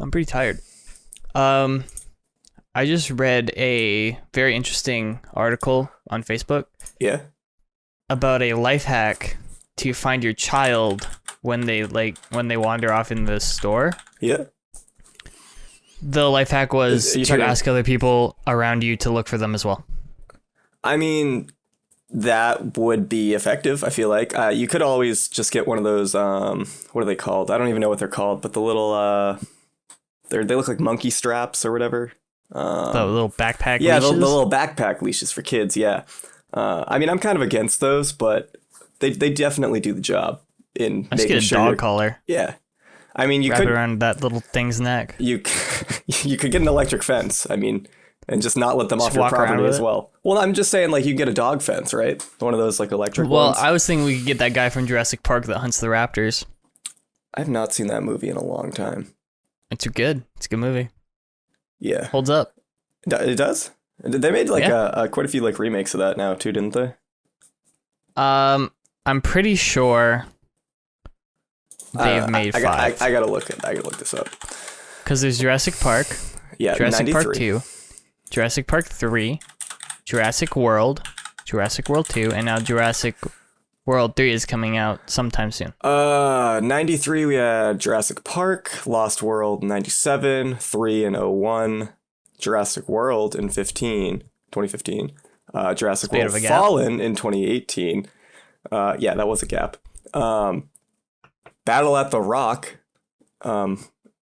I'm pretty tired. Um, I just read a very interesting article on Facebook Yeah. about a life hack to find your child when they wander off in the store. Yeah. The life hack was Are you to talking- ask other people around you to look for them as well. I mean, that would be effective, I feel like. You could always just get one of those, what are they called? I don't even know what they're called, but the little, they look like monkey straps or whatever. The little backpack Yeah, the leashes. little backpack leashes for kids, yeah. I mean, I'm kind of against those, but they definitely do the job in Let's making get a sure dog you're- collar. Yeah. I mean, you Wrap could it around that little thing's neck. you could get an electric fence. I mean, and just not let them Just off your walk around property with as it? well. Well, I'm just saying, like, you get a dog fence, right? One of those like electric Well, ones. I was thinking we could get that guy from Jurassic Park that hunts the raptors. I've not seen that movie in a long time. It's good. It's a good movie. Yeah, Holds up. It does. They made like Yeah. quite a few like remakes of that now too, didn't they? I'm pretty sure they've made five. I gotta look this up. Because there's Jurassic Park, Yeah, Jurassic 93. Park 2, Jurassic Park 3, Jurassic World 2, and now Jurassic World 3 is coming out sometime soon. 93 we had Jurassic Park, Lost World 97, 3 and 01, Jurassic World in 2015, Jurassic Bit World of a gap. Fallen in 2018. Yeah, that was a gap. Battle at the Rock,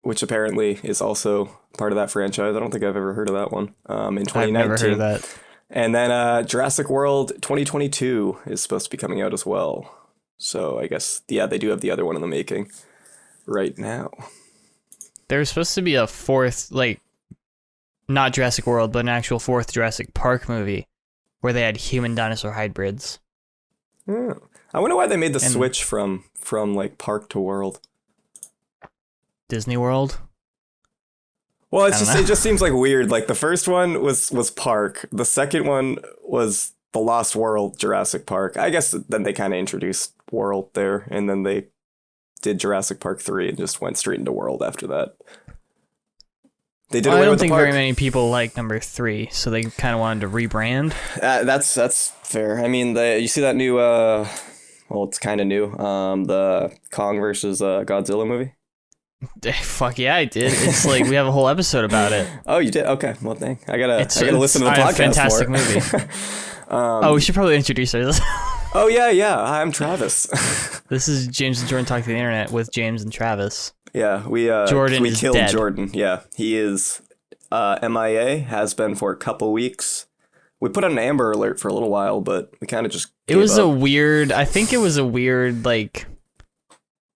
which apparently is also part of that franchise. I don't think I've ever heard of that one. In 2019. I've never heard of that. And then Jurassic World 2022 is supposed to be coming out as well. So I guess, yeah, they do have the other one in the making right now. There was supposed to be a fourth, like, not Jurassic World, but an actual fourth Jurassic Park movie where they had human dinosaur hybrids. Oh. I wonder why they made the And- switch from like park to world. Disney World? Well, I don't know. it just seems like weird. Like the first one was park. The second one was the Lost World Jurassic Park. I guess then they kind of introduced world there, and then they did Jurassic Park 3 and just went straight into world after that. They did I away don't with the think park. very many people like number 3, so they kind of wanted to rebrand. That's fair. I mean, you see that new well, it's kind of new. The Kong versus Godzilla movie. Fuck yeah, I did. It's like we have a whole episode about it. Oh, you did? Okay. Well, dang. I gotta It's listen to the a podcast. fantastic more. movie. Oh, we should probably introduce ourselves. Oh yeah. Hi, I'm Travis. This is James and Jordan Talk to the Internet with James and Travis. Yeah, we Jordan we is killed dead. Jordan. Yeah, he is MIA. Has been for a couple weeks. We put on an Amber Alert for a little while, but we kind of just. It was I think it was a weird, like,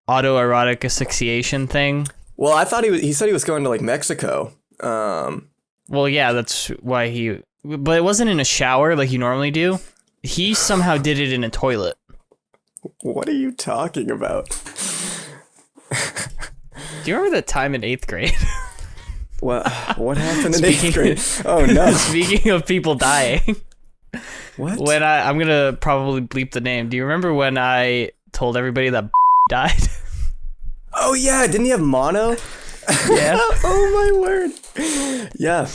autoerotic asphyxiation thing. Well, I thought he said he was going to like Mexico. Well, yeah, that's why but it wasn't in a shower like you normally do. He somehow did it in a toilet. What are you talking about? Do you remember that time in 8th grade? What happened in 8th Speaking- grade? Oh no! Speaking of people dying, What? when I'm gonna probably bleep the name. Do you remember when I told everybody that died? Oh yeah, didn't he have mono? Yeah. Oh my word. Yeah.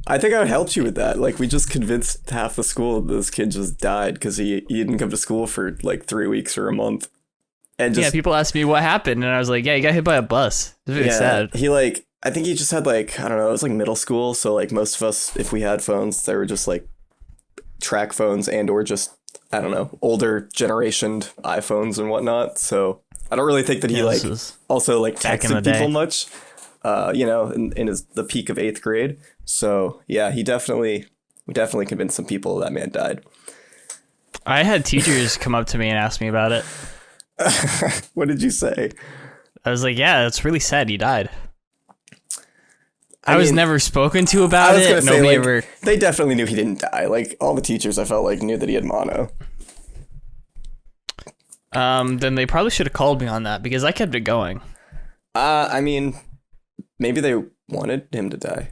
I think I helped you with that. Like we just convinced half the school that this kid just died because he didn't come to school for like 3 weeks or a month. And just Yeah, people asked me what happened, and I was like, yeah, he got hit by a bus. It's really sad. He like I think he just had like I don't know, it was like middle school, so like most of us if we had phones, they were just like track phones and or just I don't know, older generationed iPhones and whatnot. So I don't really think that he Yeah, like this was also like back in the texted day. people much. In the peak of 8th grade. So yeah, we definitely convinced some people that man died. I had teachers come up to me and ask me about it. What did you say? I was like, yeah, it's really sad he died. I was mean, never spoken to I about was it. gonna say Nobody like, ever. they definitely knew he didn't die. Like all the teachers I felt like knew that he had mono. Then they probably should have called me on that because I kept it going. I mean, maybe they wanted him to die.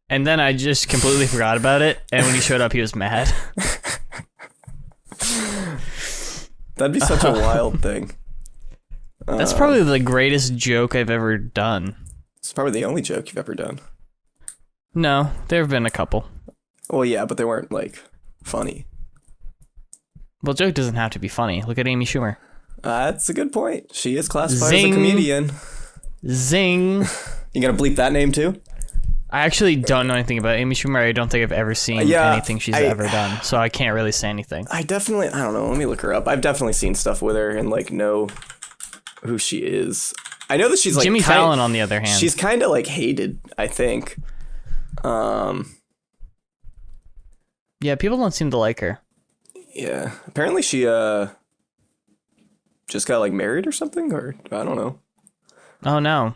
And then I just completely forgot about it. And when he showed up, he was mad. That'd be such a wild thing. That's probably the greatest joke I've ever done. It's probably the only joke you've ever done. No, there have been a couple. Well, yeah, but they weren't like funny. Well, joke doesn't have to be funny. Look at Amy Schumer. That's a good point. She is classified Zing. as a comedian. Zing. You gonna bleep that name too? I actually don't know anything about Amy Schumer. I don't think I've ever seen anything she's ever done, so I can't really say anything. I don't know. Let me look her up. I've definitely seen stuff with her and like know who she is. I know that she's like Jimmy Fallon, on the other hand. She's kind of like hated, I think. Yeah, people don't seem to like her. Yeah, apparently she just got like married or something, or I don't know. Oh no.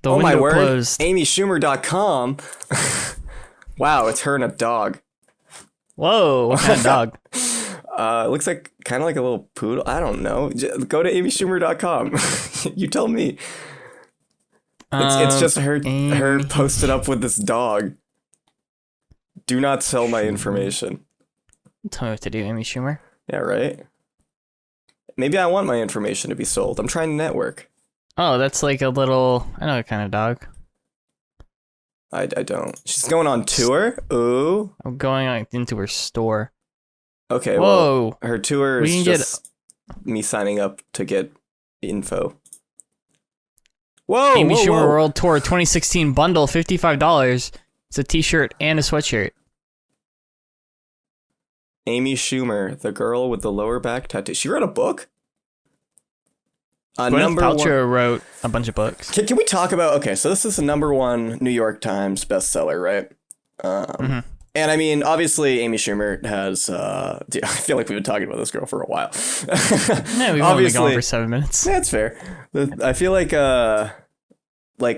The oh window my word. closed. AmySchumer.com. Wow, it's her and a dog. Whoa, what kind of dog? It looks like kind of like a little poodle. I don't know. Go to AmySchumer.com. You tell me. It's just her posted up with this dog. Do not sell my information. Tell me what to do, Amy Schumer. Yeah, right? Maybe I want my information to be sold. I'm trying to network. Oh, that's like a little... I know what kind of dog. I don't. She's going on tour? Ooh. I'm going into her store. Okay, Whoa. well, her tour is just me signing up to get info. Whoa, Amy whoa, Schumer whoa. World Tour 2016 bundle, $55. It's a t-shirt and a sweatshirt. Amy Schumer, the girl with the lower back tattoo. She wrote a book? Gwyneth Paltrow wrote a bunch of books. Can we talk about... Okay, so this is the #1 New York Times bestseller, right? And I mean, obviously, Amy Schumer has... I feel like we've been talking about this girl for a while. Yeah, we've only been going for 7 minutes. That's fair. I feel like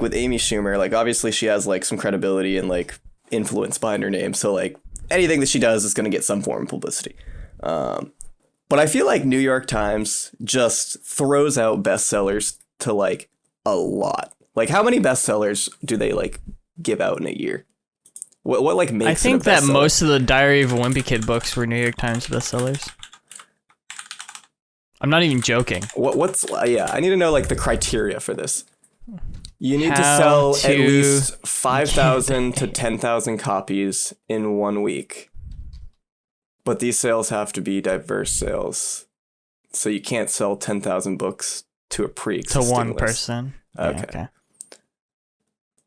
with Amy Schumer, like, obviously she has, like, some credibility and, like, influence behind her name. So, like, anything that she does is going to get some form of publicity. But I feel like New York Times just throws out bestsellers to, like, a lot. Like, how many bestsellers do they, like, give out in a year? What like, makes I think it a bestseller? that most of the Diary of a Wimpy Kid books were New York Times bestsellers. I'm not even joking. What's... Yeah, I need to know, like, the criteria for this. You need to How sell to at least 5,000 to 10,000 copies in 1 week. But these sales have to be diverse sales. So you can't sell 10,000 books to a pre-existing To one list. person. Okay. Yeah, okay.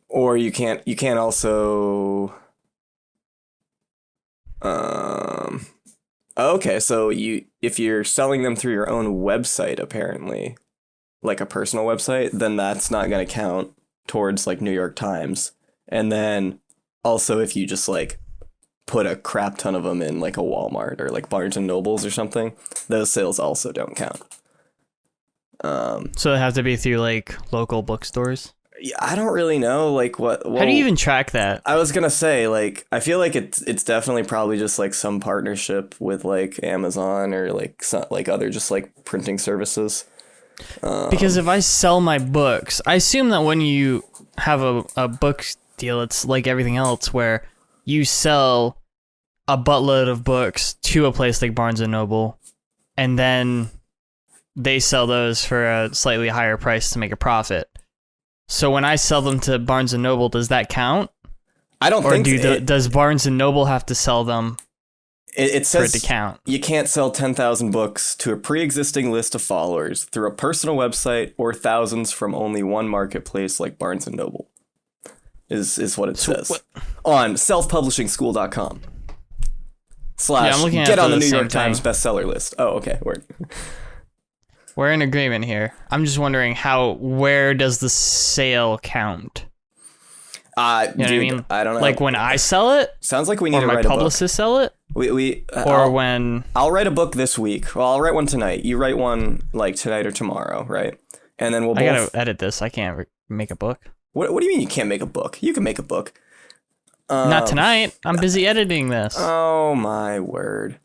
Or you can't also... Okay, so if you're selling them through your own website, apparently, like a personal website, then that's not going to count towards like New York Times. And then also if you just like put a crap ton of them in like a Walmart or like Barnes and Nobles or something, those sales also don't count. So it has to be through like local bookstores. Yeah, I don't really know like what. How do you even track that? I was gonna say, like, I feel like it's definitely probably just like some partnership with like Amazon or like some, like other just like printing services. Because if I sell my books, I assume that when you have a book deal, it's like everything else where you sell a buttload of books to a place like Barnes and Noble, and then they sell those for a slightly higher price to make a profit. So when I sell them to Barnes and Noble, does that count? I don't think does Barnes and Noble have to sell them it for says it to count? You can't sell 10,000 books to a pre-existing list of followers through a personal website or thousands from only one marketplace like Barnes and Noble. Is what it says on selfpublishingschool.com. Yeah, I'm looking at get on the the New same York Times thing. bestseller list. Oh, okay, word. We're in agreement here. I'm just wondering where does the sale count? You know what I mean? I don't know. Like when I sell it, Sounds like we need or to my write a book. publicist sell it, I'll, when I'll write a book this week. Well, I'll write one tonight. You write one like tonight or tomorrow, right? And then we'll I both. gotta edit this. I can't make a book. What do you mean you can't make a book? You can make a book. Not tonight. I'm busy editing this. Oh my word.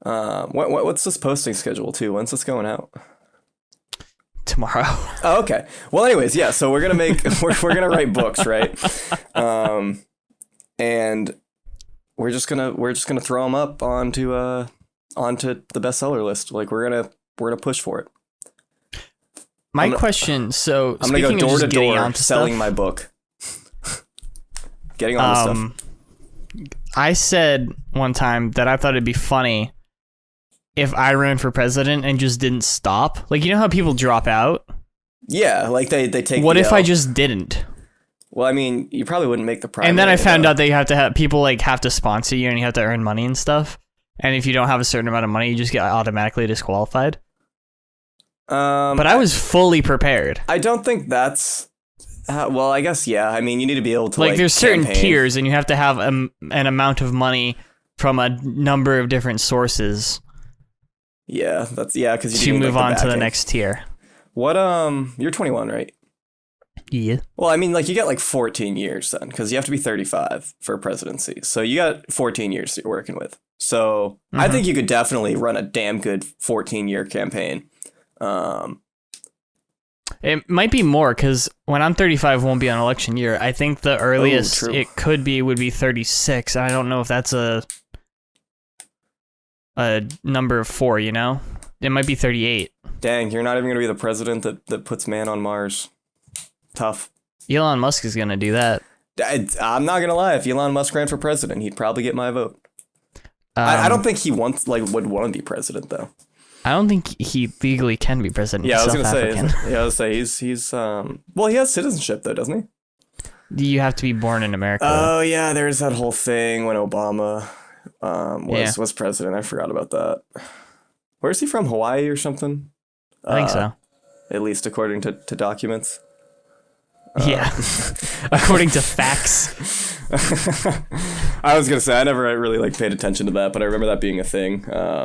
What's this posting schedule too? When's this going out? Tomorrow. Oh, okay. Well, anyways, yeah. So we're gonna make we're gonna write books, right? And we're just gonna throw them up onto the bestseller list. Like we're gonna push for it. My question. So I'm gonna go speaking of door just to getting door onto selling stuff, my book. Getting on to stuff. I said one time that I thought it'd be funny if I ran for president and just didn't stop. Like, you know how people drop out? Yeah, like they take. What the if L. I just didn't? Well, I mean, you probably wouldn't make the primary. And then I found though. out that you have to have people like have to sponsor you and you have to earn money and stuff. And if you don't have a certain amount of money, you just get automatically disqualified. But I was fully prepared. I don't think that's. Well, I guess yeah. I mean, you need to be able to Like there's certain campaign. tiers, and you have to have an amount of money from a number of different sources Yeah, that's because to move on to the next tier. What you're 21, right? Yeah. Well, I mean, like you get like 14 years then, because you have to be 35 for presidency. So you got 14 years that you're working with. So I think you could definitely run a damn good 14-year campaign. It might be more because when I'm 35 won't be an election year. I think the earliest true. it could be would be 36. I don't know if that's a number of 4, you know? It might be 38. Dang, you're not even gonna be the president that puts man on Mars. Tough. Elon Musk is going to do that. I'm not gonna lie. If Elon Musk ran for president, he'd probably get my vote. I don't think he would want to be president though. I don't think he legally can be president. Yeah, I He's was South gonna African. say. Yeah, I was gonna say he's well, he has citizenship though, doesn't he? You have to be born in America. Oh yeah, there's that whole thing when Obama was president. I forgot about that. Where's he from? Hawaii or something? I think so. At least according to documents. Yeah. According to facts. I was gonna say I never really paid attention to that, but I remember that being a thing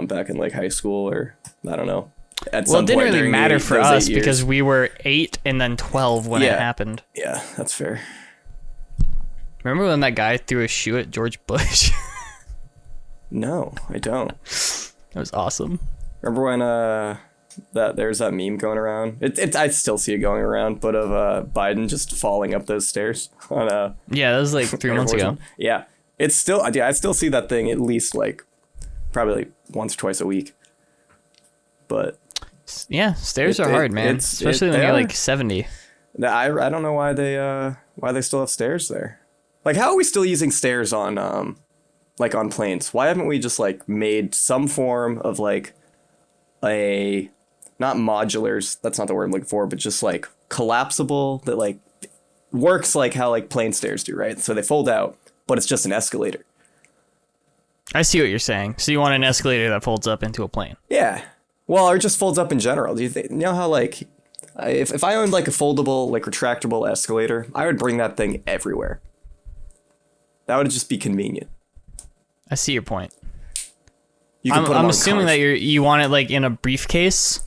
back in high school or I don't know. Well, it didn't really matter for us because we were 8 and then 12 when it happened. Yeah, that's fair. Remember when that guy threw a shoe at George Bush? No, I don't. That was awesome. Remember when there's that meme going around? I still see it going around, but of Biden just falling up those stairs on Yeah, that was like 3 months ago. Yeah, it's still I still see that thing at least probably once or twice a week. But yeah, stairs are hard, man. Especially when you're like 70. I don't know why they still have stairs there. Like, how are we still using stairs on on planes? Why haven't we just made some form of a not modulars, that's not the word I'm looking for, but just collapsible that works like how plane stairs do, right? So they fold out, but it's just an escalator. I see what you're saying. So you want an escalator that folds up into a plane? Yeah. Well, or just folds up in general. Do you think, you know how if I owned a foldable retractable escalator, I would bring that thing everywhere. That would just be convenient. I see your point. I'm assuming that you want it in a briefcase.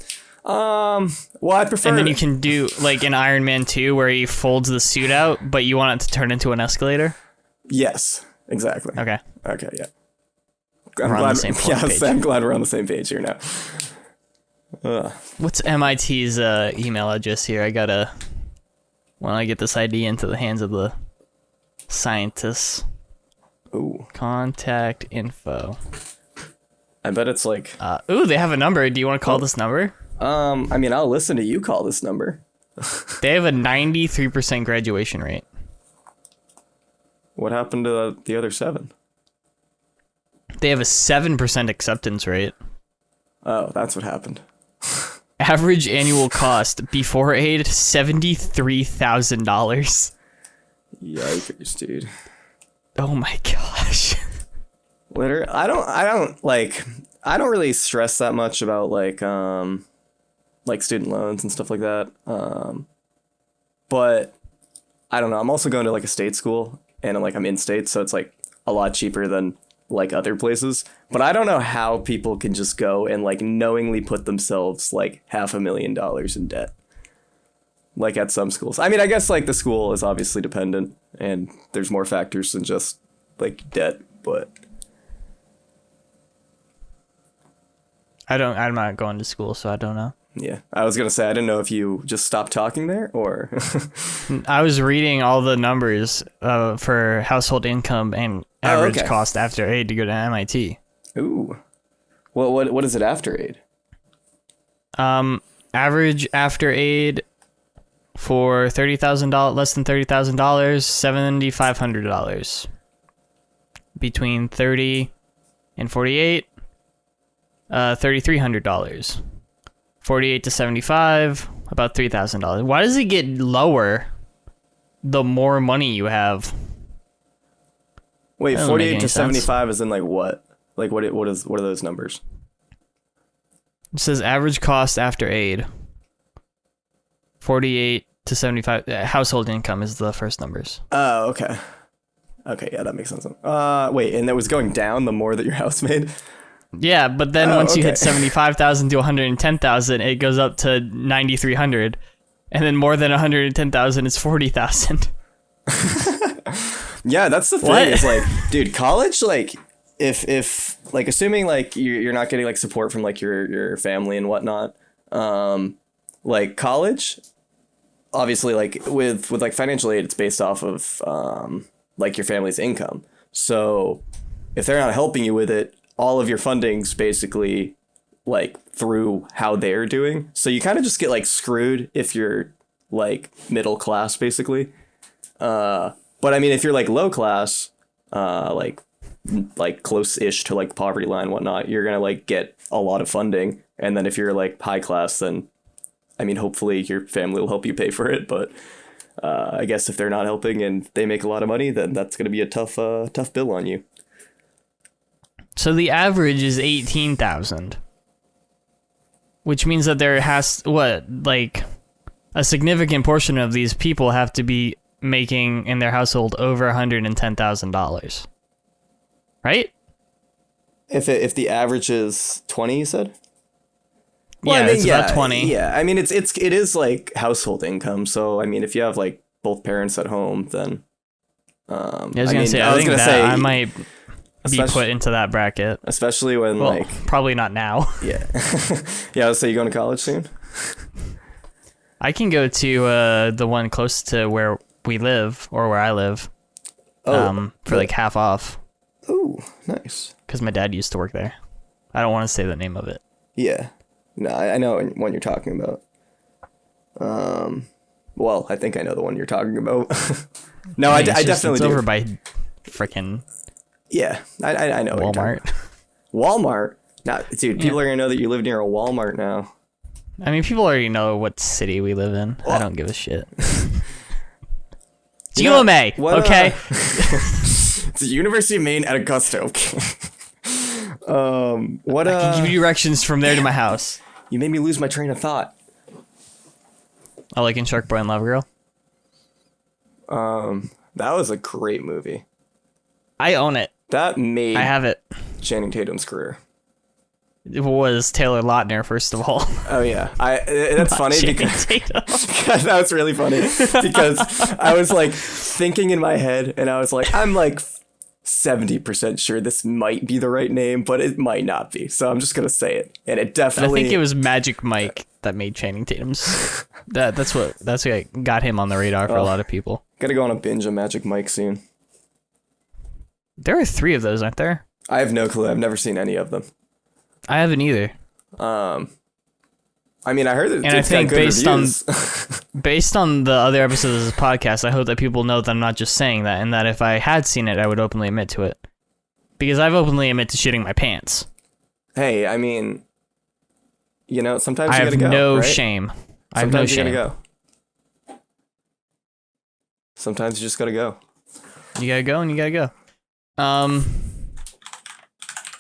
Well, I prefer. And then you can do in Iron Man 2 where he folds the suit out, but you want it to turn into an escalator. Yes, exactly. Okay. Okay, yeah. We're on the same page. I'm glad we're on the same page here now. What's MIT's email address here? I gotta get this ID into the hands of the scientists. Ooh. Contact info. I bet it's they have a number. Do you want to call this number? I mean, I'll listen to you call this number. They have a 93% graduation rate. What happened to the other 7? They have a 7% acceptance rate. Oh, that's what happened. Average annual cost before aid $73,000. Yikers, dude. Oh my gosh. Literally, I don't really stress that much about student loans and stuff like that. But I don't know. I'm also going to a state school, and I'm in state, so it's a lot cheaper than other places. But I don't know how people can just go and knowingly put themselves $500,000 in debt. At some schools. I mean, I guess the school is obviously dependent, and there's more factors than just debt, but I'm not going to school, so I don't know. yeah. I was going to say, I didn't know if you just stopped talking there or I was reading all the numbers for household income and average cost after aid to go to MIT. Ooh. Well, what is it after aid? Average after aid for $30,000, less than $30,000, $7,500. Between 30 and 48, $3,300. 48 to 75, about $3,000. Why does it get lower the more money you have? Wait, That doesn't 48 make to any sense. 75 is in like what? Like what are those numbers? It says average cost after aid. 48 to 75. Household income is the first numbers. Oh, okay. Okay, yeah, that makes sense. Wait, and that was going down the more that your house made? Yeah, but then Oh, once you okay. hit 75,000 to 110,000, it goes up to 9,300. And then more than 110,000 is 40,000. Yeah, that's the thing. What? It's like, dude, college, like, if like, assuming like you're not getting like support from like your family and whatnot, like college, obviously, like with like financial aid, it's based off of like your family's income. So if they're not helping you with it, all of your funding's basically like through how they're doing. So you kind of just get like screwed if you're like middle class, basically. But I mean, if you're like low class, like close-ish to like poverty line and whatnot, you're gonna like get a lot of funding. And then if you're like high class, then I mean, hopefully your family will help you pay for it. But I guess if they're not helping and they make a lot of money, then that's gonna be a tough bill on you. So the average is 18,000. Which means that there has, like a significant portion of these people have to be making in their household over $110,000. Right? If the average is 20, you said? Yeah, it's about 20. Yeah, I mean, it is like household income. So I mean, if you have like both parents at home, then I was gonna say, I think that I might be put into that bracket. Especially when Well, like probably not now. yeah, yeah. Let's say you going to college soon. I can go to the one close to where we live or where I live, for like half off. Oh, nice. Because my dad used to work there. I don't want to say the name of it. Yeah, no, I know what you're talking about. Well, I think I know the one you're talking about. No, I definitely it's do. over by frickin' Yeah, I know. what you're talking Walmart. about. Walmart. Nah, dude, people are gonna know that you live near a Walmart now. I mean, people already know what city we live in. I don't give a shit. It's You know, UMA, what, okay? It's the University of Maine at Augusta. Okay. What? I can give you directions from there to my house. You made me lose my train of thought. I like in Shark Boy and Lava Girl. That was a great movie. I own it. That made I have it. Channing Tatum's career. It was Taylor Lautner, first of all. Oh yeah, that's funny Channing because Tatum. that was really funny because I was like thinking in my head and I was like, I'm like 70% sure this might be the right name, but it might not be. So I'm just gonna say it, and it I definitely. think it was Magic Mike that made Channing Tatum's. That's what got him on the radar for a lot of people. Gotta go on a binge of Magic Mike soon. There are 3 of those, aren't there? I have no clue. I've never seen any of them. I haven't either. I mean, I heard that And I it's think got good based on reviews. based on the other episodes of this podcast, I hope that people know that I'm not just saying that, and that if I had seen it, I would openly admit to it. Because I've openly admit to shitting my pants. Hey, I mean, you know, sometimes I you have gotta go. no right? shame. I have no Sometimes you shame. gotta go. Sometimes you just gotta go. You gotta go and you gotta go.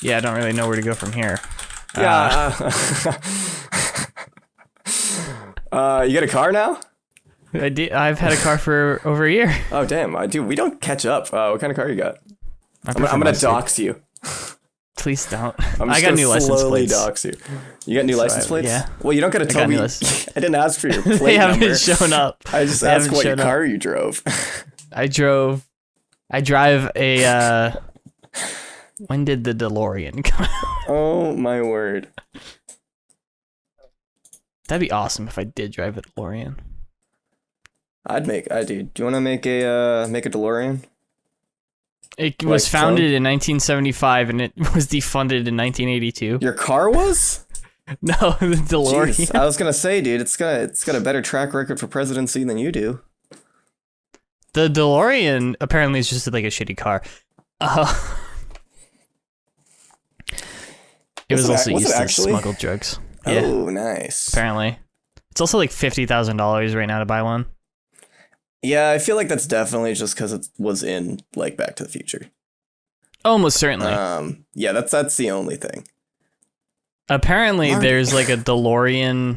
Yeah, I don't really know where to go from here. Yeah. You got a car now? I've had a car for over a year. Oh damn, dude, we don't catch up. What kind of car you got? I'm gonna mustard. dox you. Please don't. I'm I just got gonna new license slowly plates. dox you. You got new license plates? yeah. Well, you don't gotta tell got me. new I license- didn't ask for your plate They haven't number. shown up. I just They asked haven't what your shown up. car you drove. I drive a, when did the DeLorean come out? Oh my word. That'd be awesome if I did drive a DeLorean. Dude, do you wanna make a DeLorean? It was Like, founded in 1975 and it was defunded in 1982. Your car was? No, the DeLorean. Jeez, I was gonna say, dude, it's got a better track record for presidency than you do. The DeLorean apparently is just like a shitty car. It was also used to smuggle drugs. Yeah, Oh, nice. apparently. It's also like $50,000 right now to buy one. Yeah, I feel like that's definitely just because it was in like Back to the Future. Almost certainly. Yeah, that's the only thing. Apparently, Marty. there's like a DeLorean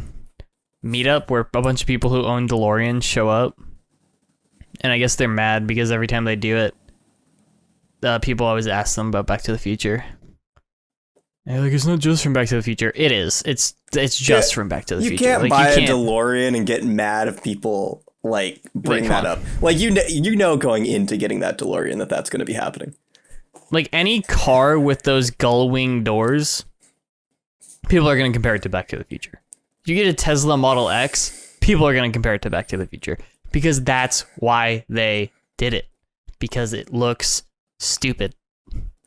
meetup where a bunch of people who own DeLoreans show up. And I guess they're mad because every time they do it, people always ask them about Back to the Future. And they're like, it's not just from Back to the Future. It is. It's just from Back to the You Future. can't Like, buy you a can't. DeLorean and get mad if people like bring come that on. up. Like you know going into getting that DeLorean that's going to be happening. Like any car with those gull wing doors, people are going to compare it to Back to the Future. If you get a Tesla Model X, people are going to compare it to Back to the Future because that's why they did it. Because it looks stupid,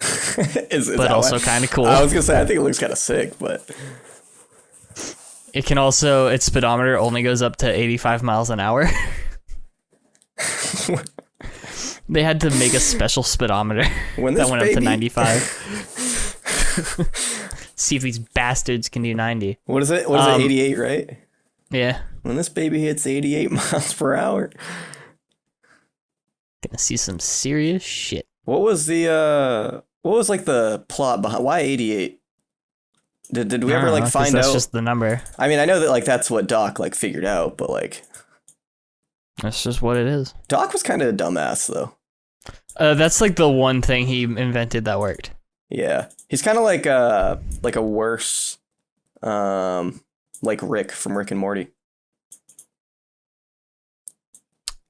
Is but that also why? kind of cool. I was gonna say I think it looks kind of sick, but It can also, its speedometer only goes up to 85 miles an hour. They had to make a special speedometer when that this went up to baby 95. See if these bastards can do 90. What is it? What is it? 88, right? Yeah. When this baby hits 88 miles per hour. Gonna see some serious shit. What was like the plot behind why 88? Did we I ever don't like know, 'cause find that's out? just the number. I mean, I know that like that's what Doc like figured out, but like That's just what it is. Doc was kind of a dumbass though. That's like the one thing he invented that worked. Yeah. He's kind of like a worse like Rick from Rick and Morty.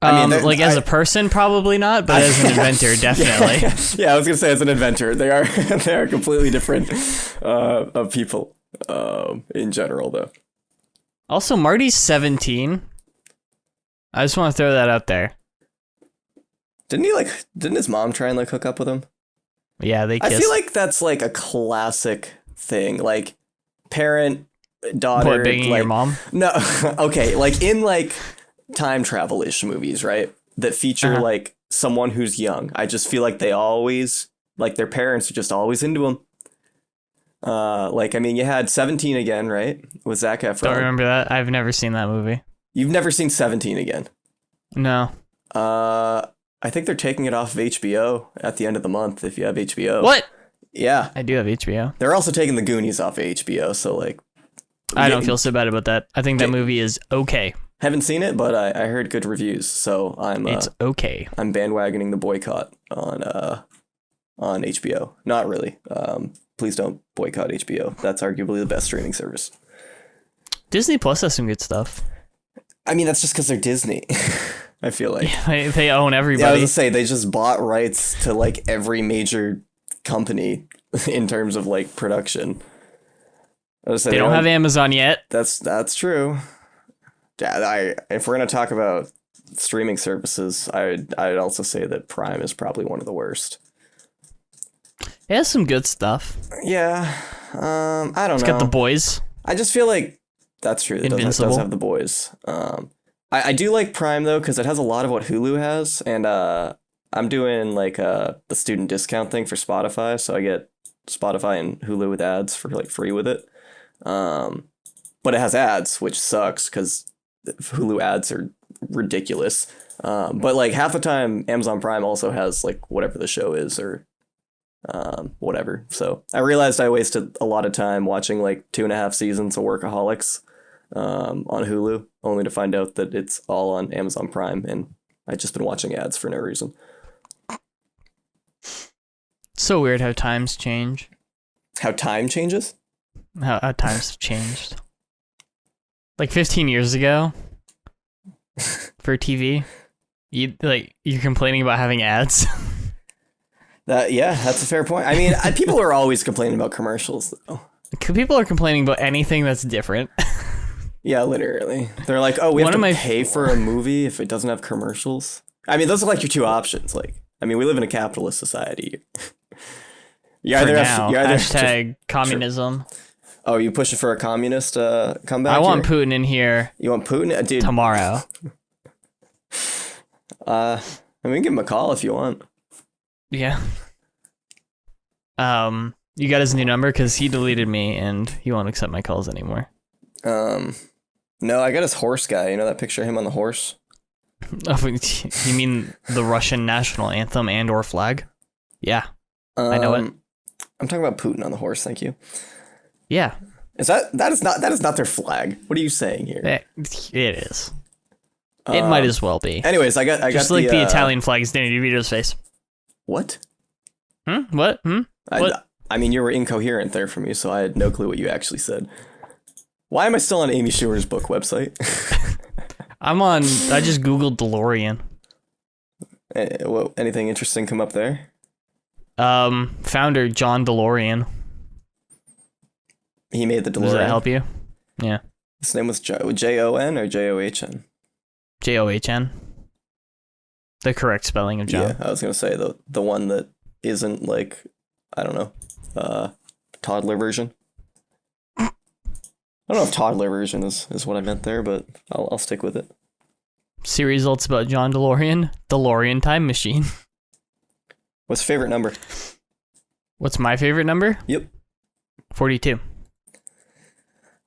I mean, Like as a person, probably not, but as an inventor, definitely. Yeah, I was gonna say as an inventor, they are they are completely different of people in general though. Also, Marty's 17. I just want to throw that out there. Didn't his mom try and like hook up with him? Yeah, they kissed. I feel like that's like a classic thing, like parent daughter What, banging like your mom? no okay like in like time travel-ish movies, right, that feature like someone who's young. I just feel like they always like their parents are just always into them. Like I mean, you had 17 Again, right, with Zac Efron. Don't remember that. I've never seen that movie. You've never seen 17 Again? No. I think they're taking it off of HBO at the end of the month if you have HBO. What? Yeah. I do have HBO. They're also taking The Goonies off of HBO, so like I don't feel so bad about that. I think that movie is okay. haven't seen it, but I heard good reviews, so It's okay. I'm bandwagoning the boycott on HBO. Not really. Please don't boycott HBO. That's arguably the best streaming service. Disney Plus has some good stuff. I mean, that's just because they're Disney. I feel like. They own Yeah, I was everybody. gonna say they just bought rights to like every major company in terms of like production. They don't have Amazon yet. That's true. Yeah, if we're gonna talk about streaming services, I'd also say that Prime is probably one of the worst. It has some good stuff. Yeah, I don't know. It's got The Boys. I just feel like that's true. It does Invincible. have The Boys. I do like Prime though because it has a lot of what Hulu has, and I'm doing like the student discount thing for Spotify, so I get Spotify and Hulu with ads for like free with it. But it has ads, which sucks because Hulu ads are ridiculous. But like half the time, Amazon Prime also has like whatever the show is or whatever. So I realized I wasted a lot of time watching like 2.5 seasons of Workaholics on Hulu, only to find out that it's all on Amazon Prime, and I've just been watching ads for no reason. It's so weird how times change. How time changes? How times have changed. Like 15 years ago, for TV, you're complaining about having ads. Yeah, that's a fair point. I mean, people are always complaining about commercials, though. People are complaining about anything that's different. Yeah, literally. They're like, oh, we have One to of my- pay for a movie if it doesn't have commercials. I mean, those are like your two options. Like, I mean, we live in a capitalist society. For now, hashtag communism. Oh, you pushing for a communist comeback? I want here? Putin in here You want Putin, dude? tomorrow. I mean, give him a call if you want. Yeah. You got his new number because he deleted me and he won't accept my calls anymore. No, I got his horse guy. You know that picture of him on the horse? Oh, you mean the Russian national anthem and or flag? Yeah, I know it. I'm talking about Putin on the horse. Thank you. Yeah, That is not their flag. What are you saying here? it is. It might as well be. Anyways, I got Just like the Italian flag is Danny DeVito's face. What? What? What? I mean, you were incoherent there for me, so I had no clue what you actually said. Why am I still on Amy Schumer's book website? I just Googled DeLorean. Anything interesting come up there? Founder John DeLorean. He made the DeLorean. Does that help you? Yeah. His name was Jon or John? John. The correct spelling of John. Yeah, I was gonna say the one that isn't like, I don't know, toddler version. I don't know if toddler version is what I meant there, but I'll stick with it. See results about John DeLorean. DeLorean time machine. What's your favorite number? What's my favorite number? Yep. 42.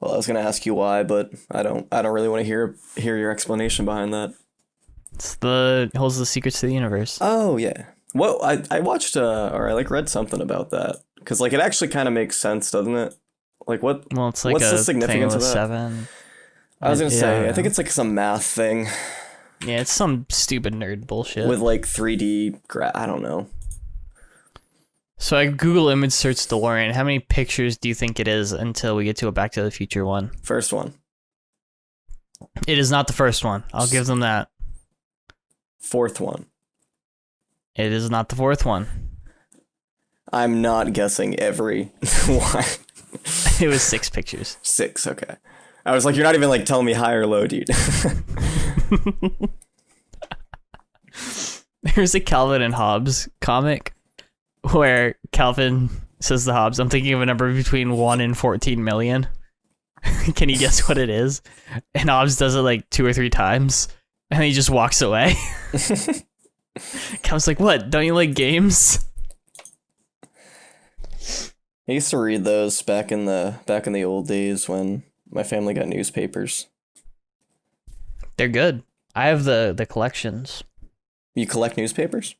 Well, I was gonna ask you why, but I don't really want to hear your explanation behind that. It holds the secrets to the universe. Oh yeah. Well, I watched or I read something about that because it actually kind of makes sense, doesn't it? What? Well, it's like what's the a significance thing of with that? 7. I was gonna say Yeah. I think it's some math thing Yeah, it's some stupid nerd bullshit. with 3D. I don't know. So I Google image search DeLorean. How many pictures do you think it is until we get to a Back to the Future one? First one. It is not the first one. I'll give them that. Fourth one. It is not the fourth one. I'm not guessing every one. It was 6 pictures. 6. Okay. I was like, you're not even telling me high or low, dude. There's a Calvin and Hobbes comic where Calvin says to Hobbes, I'm thinking of a number between 1 and 14 million. Can you guess what it is? And Hobbes does it 2 or 3 times, and he just walks away. Calvin's like, what? Don't you like games? I used to read those back in the old days when my family got newspapers. They're good. I have the collections. You collect newspapers?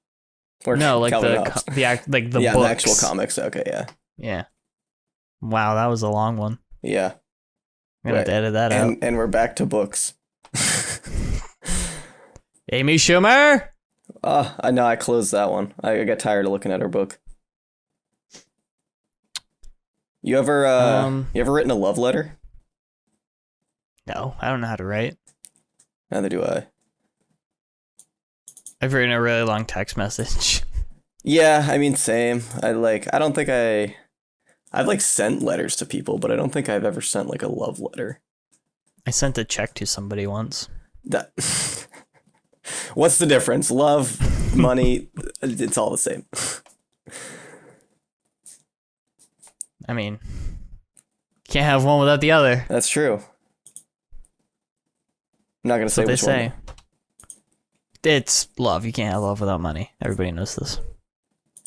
Or No, Calvin the Hobbes? books. The actual comics. Okay, yeah. Yeah. Wow, that was a long one. Yeah. I'm gonna have to edit that out. And we're back to books. Amy Schumer. I know I closed that one. I got tired of looking at her book. You ever written a love letter? No, I don't know how to write. Neither do I. I've written a really long text message. Yeah, I mean, same. I don't think I've sent letters to people, but I don't think I've ever sent a love letter. I sent a check to somebody once. That What's the difference? Love, money, it's all the same. I mean, can't have one without the other. That's true. I'm not gonna That's say what they which say. one. It's love. You can't have love without money. Everybody knows this.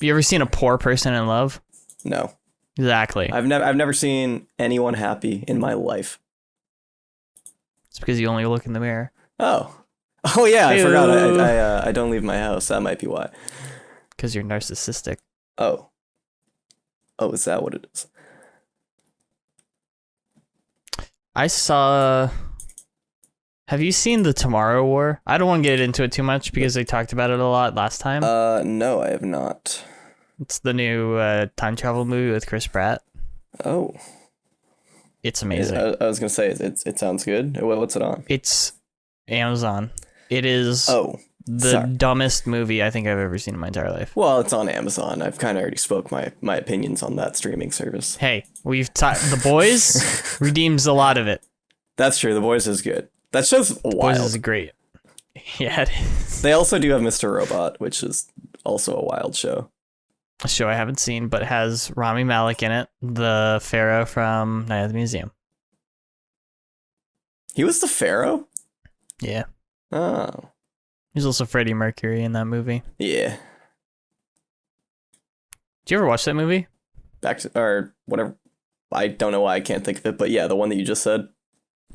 You ever seen a poor person in love? No. Exactly. I've never seen anyone happy in my life. It's because you only look in the mirror. Oh yeah, I forgot. Ew. I don't leave my house. That might be why. Because you're narcissistic. Oh, is that what it is? I saw. Have you seen the Tomorrow War? I don't want to get into it too much because they talked about it a lot last time. No, I have not. It's the new time travel movie with Chris Pratt. Oh, It's amazing. I was gonna say it sounds good. What's it on? It's Amazon. It is the sorry. dumbest movie I think I've ever seen in my entire life. Well, it's on Amazon. I've kind of already spoke my opinions on that streaming service. Hey, The Boys redeems a lot of it. That's true. The Boys is good. That show's Boys wild. is great. Yeah, it is. They also do have Mr. Robot, which is also a wild show. a show I haven't seen, but has Rami Malek in it, the Pharaoh from Night at the Museum. He was the Pharaoh? Yeah. Oh. He's also Freddie Mercury in that movie. Yeah. Did you ever watch that movie? Or whatever. I don't know why I can't think of it, but yeah, the one that you just said.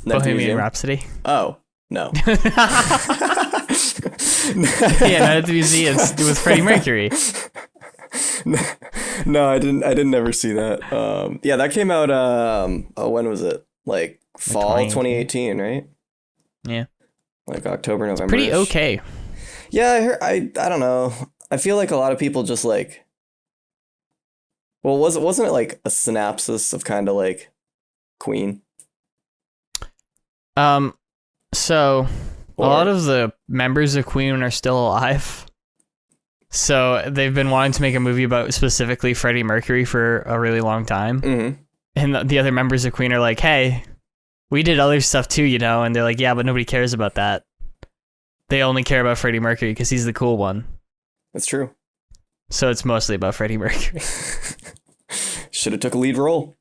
Bohemian Rhapsody. Oh, no. Yeah, Night at the Museum with Freddie Mercury. No, I didn't ever see that. Yeah, that came out when was it? Like fall 2018, right? Yeah. Like October, November. Pretty okay. Yeah, I don't know. I feel like a lot of people just like, well, wasn't it like a synopsis of kind of like Queen? So a lot of the members of Queen are still alive. So they've been wanting to make a movie about specifically Freddie Mercury for a really long time. Mm-hmm. And the other members of Queen are like, hey, we did other stuff too, you know? And they're like, yeah, but nobody cares about that. They only care about Freddie Mercury because he's the cool one. That's true. So it's mostly about Freddie Mercury. Should have took a lead role.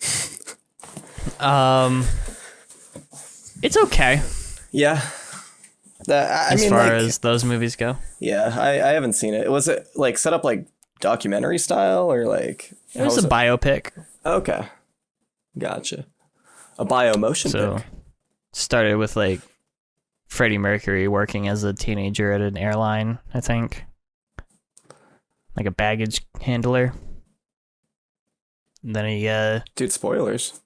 It's okay. Yeah. As far as those movies go. Yeah, I haven't seen it. Was it like set up like documentary style or like? It was a biopic. Okay. Gotcha. A bio-motion pic. Started with like Freddie Mercury working as a teenager at an airline, I think. Like a baggage handler. And then he dude, spoilers.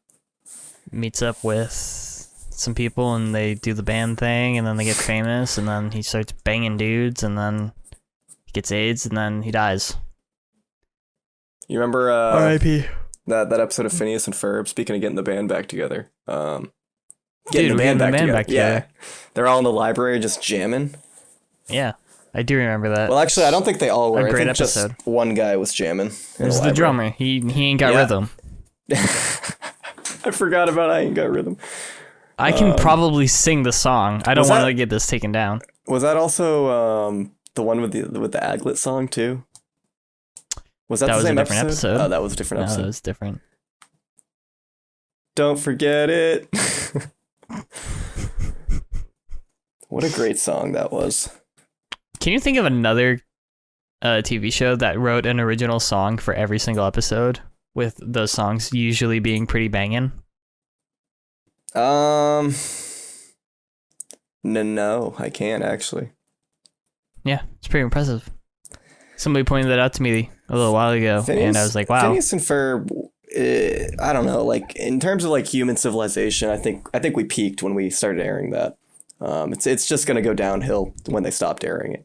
Meets up with some people and they do the band thing and then they get famous and then he starts banging dudes and then he gets AIDS and then he dies. You remember R.I.P. that episode of Phineas and Ferb, speaking of getting the band back together. Getting the band back together. Yeah. They're all in the library just jamming. Yeah. I do remember that. Well, actually, I don't think they all were. A great I think episode. Just one guy was jamming. It was the drummer. He ain't got rhythm. I forgot about I ain't got rhythm. I can probably sing the song. I don't want to get this taken down. Was that also the one with the Aglet song too? Was that the same episode? Oh, that was a different episode. No, that was different. Don't forget it. What a great song that was. Can you think of another TV show that wrote an original song for every single episode, with those songs usually being pretty banging? No, I can't actually. Yeah, it's pretty impressive. Somebody pointed that out to me a little while ago, and I was like, wow. Phineas and Ferb, I don't know, like in terms of like human civilization, I think we peaked when we started airing that. It's just gonna go downhill when they stopped airing it.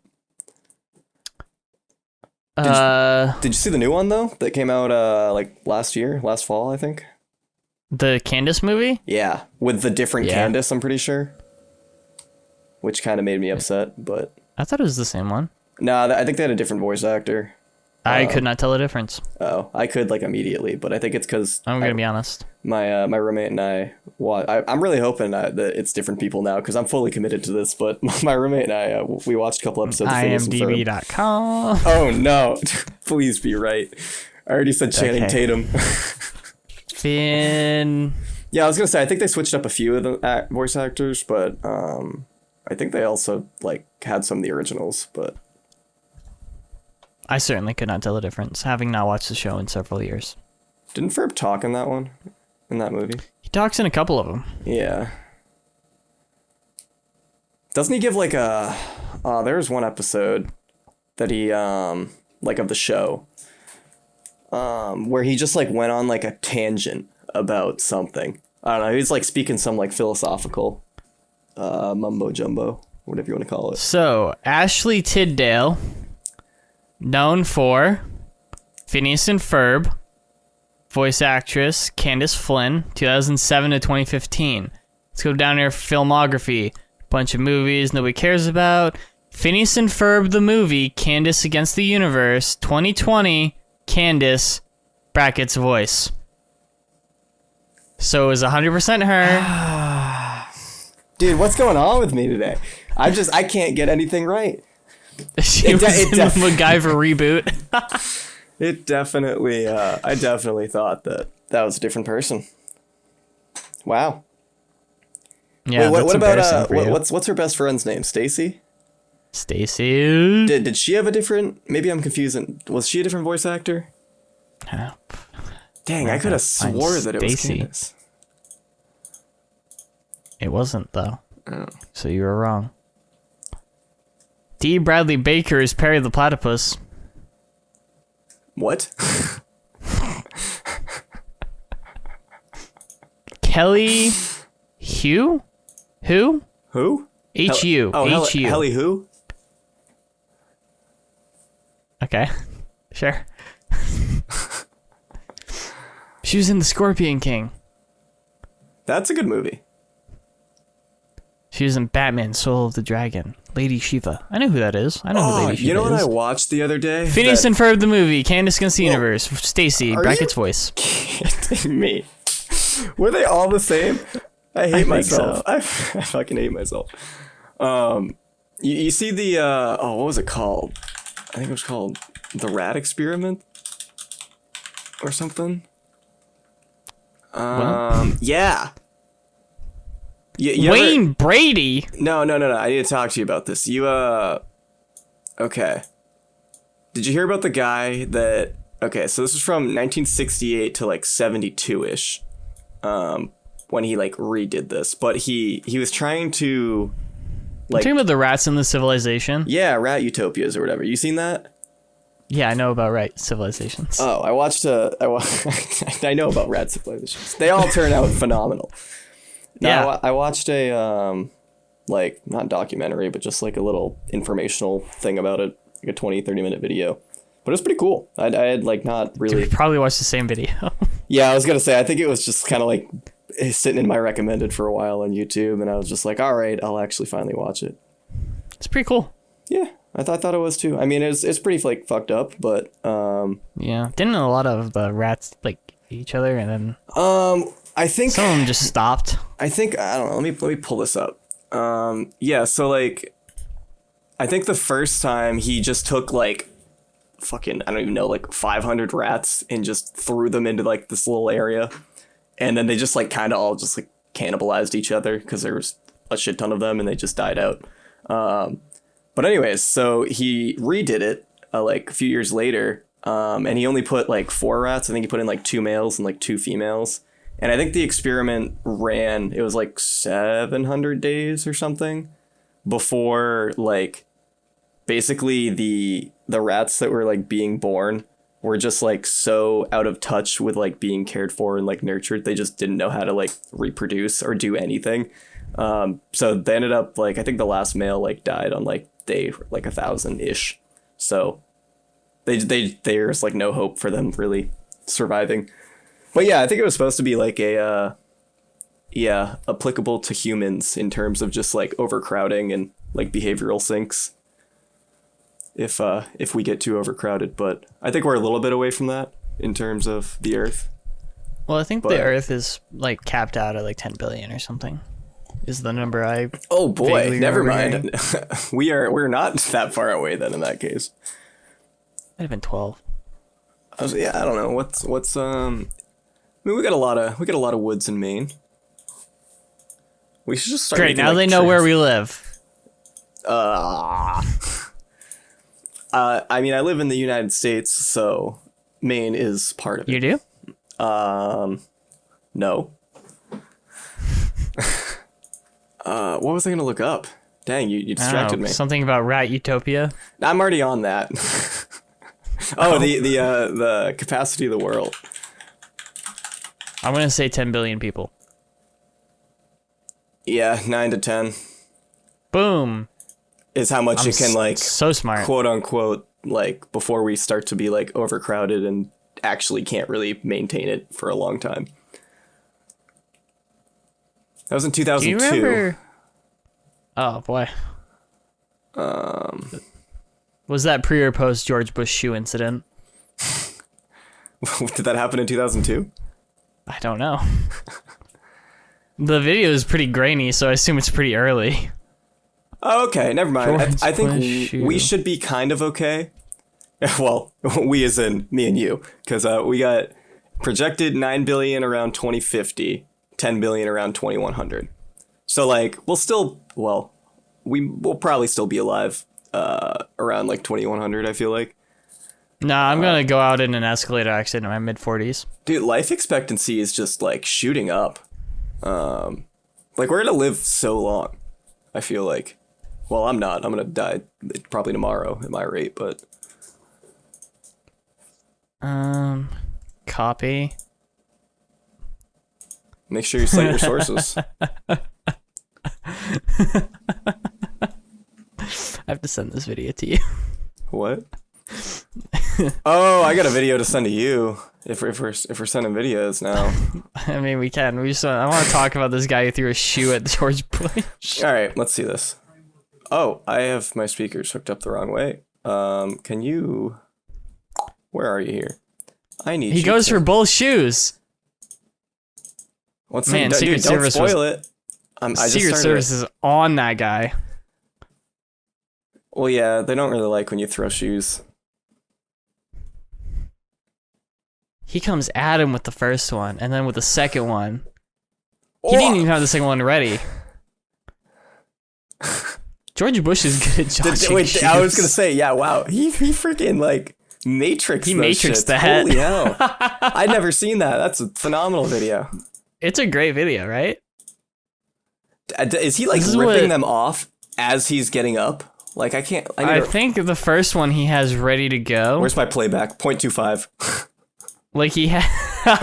Did you see the new one though that came out like last fall, I think? The Candace movie? Yeah, with the different Candace, I'm pretty sure. Which kind of made me upset, but I thought it was the same one. No, I think they had a different voice actor. I could not tell the difference. Oh, I could like immediately, but I think it's because I'm gonna be honest. My roommate and I'm really hoping that it's different people now because I'm fully committed to this. But my roommate and I we watched a couple episodes of IMDb.com. Oh no! Please be right. I already said Channing Tatum. Finn. Yeah, I was gonna say I think they switched up a few of the voice actors, but I think they also like had some of the originals, but. I certainly could not tell the difference, having not watched the show in several years. Didn't Ferb talk in that one? In that movie? He talks in a couple of them. Yeah. Doesn't he give like a... there's one episode that he, like of the show, where he just like went on like a tangent about something. I don't know, he's like speaking some like philosophical mumbo jumbo, whatever you want to call it. So, Ashley Tisdale... known for Phineas and Ferb, voice actress Candace Flynn, 2007 to 2015. Let's go down here, filmography. Bunch of movies nobody cares about. Phineas and Ferb the movie, Candace Against the Universe, 2020, Candace, brackets voice. So it was 100% her. Dude, what's going on with me today? I can't get anything right. She was in the MacGyver reboot. It definitely, I definitely thought that was a different person. Wow. Yeah, Wait, what about embarrassing for you. what's her best friend's name? Stacy? Stacy? Did she have a different? Maybe I'm confusing. Was she a different voice actor? Dang, I could have swore that it was Stacy. Candace. It wasn't, though. Oh. So you were wrong. D. Bradley Baker is Perry the Platypus. What? Kelly Hugh? Who? Who? H-U. Oh, H-U. Helly who? Okay. Sure. She was in The Scorpion King. That's a good movie. She was in Batman, Soul of the Dragon. Lady Shiva. I know who that is. I know who Lady Shiva is. You know what I watched the other day? Phineas and Ferb the movie. Candace Against the Universe. Stacy. are Brackett's you voice. kidding me? Were they all the same? I hate myself. so. I fucking hate myself. You see the what was it called? I think it was called The Rat Experiment or something. Yeah. You Wayne Brady. No. I need to talk to you about this. Okay. Did you hear about the guy that? Okay, so this is from 1968 to like 72-ish, when he like redid this. But he was trying to, like, Talking about the rats in the civilization. yeah, Rat Utopias or whatever. You seen that? Yeah, I know about right civilizations. Oh, I know about Rat Civilizations. They all turn out phenomenal. Yeah. I watched a like, not documentary, but just like a little informational thing about it, like a 20-30 minute video. But it was pretty cool. I had like not really. We probably watched the same video. Yeah, I was gonna say, I think it was just kind of like sitting in my recommended for a while on YouTube, and I was just like, all right, I'll actually finally watch it. It's pretty cool. Yeah, I thought it was too. I mean, it's pretty like fucked up, but Yeah. Didn't a lot of the rats like each other and then I think some of them just stopped? I don't know. Let me pull this up. Yeah, so like, I think the first time he just took like fucking, I don't even know, like 500 rats and just threw them into like this little area, and then they just like kind of all just like cannibalized each other because there was a shit ton of them and they just died out. But anyways, so he redid it like a few years later, and he only put like 4 rats. I think he put in like 2 males and like 2 females. And I think the experiment ran, it was like 700 days or something before, like, basically the rats that were like being born were just like so out of touch with like being cared for and like nurtured. They just didn't know how to like reproduce or do anything. So they ended up like, I think the last male like died on like day like 1,000-ish. So there's like no hope for them really surviving. But yeah, I think it was supposed to be like applicable to humans in terms of just like overcrowding and like behavioral sinks. If we get too overcrowded, but I think we're a little bit away from that in terms of the Earth. Well, I think the Earth is like capped out at like 10 billion or something. Is the number I? Oh boy, never remember mind. we're not that far away then in that case. Might have been 12. I don't know what's I mean, we got a lot of woods in Maine. We should just start. Great, now they know where we live. I mean, I live in the United States, so Maine is part of it. You do? No. What was I gonna look up? Dang, you distracted me. Something about Rat Utopia? I'm already on that. The capacity of the world. I'm gonna say 10 billion people. Yeah, 9 to 10 Boom. is how much you can like So smart. quote unquote, like, before we start to be like overcrowded and actually can't really maintain it for a long time. That was in 2002. Do you remember? Oh boy. Was that pre or post George Bush shoe incident? Did that happen in 2002? I don't know. The video is pretty grainy, so I assume it's pretty early. Oh, okay, never mind. I think Bush shoe. we should be kind of okay Well, we as in me and you, because we got projected 9 billion around 2050, 10 billion around 2100. So like we'll probably still be alive around like 2100. I feel like. Nah, I'm gonna go out in an escalator accident in my mid-40s. Dude, life expectancy is just like shooting up. Like we're gonna live so long. I feel like. Well, I'm not. I'm gonna die probably tomorrow at my rate, but. Copy. Make sure you cite your sources. I have to send this video to you. What? Oh, I got a video to send to you. If we're sending videos now. I mean, we can. I want to talk about this guy who threw a shoe at George Bush. All right, let's see this. Oh, I have my speakers hooked up the wrong way. Can you? Where are you here? I need. He goes for both shoes. What's Man, dude, Secret don't Service spoil it. Secret Service is on that guy. Well, yeah, they don't really like when you throw shoes. He comes at him with the first one, and then with the second one. He didn't even have the second one ready. George Bush is good at dodging shoes. I was gonna say, yeah, wow. He freaking like matrixed. He matrixed that. Holy hell! I'd never seen that. That's a phenomenal video. It's a great video, right? Is he like ripping them off as he's getting up? Like I can't. I think the first one he has ready to go. Where's my playback? 0.25. Like he had. All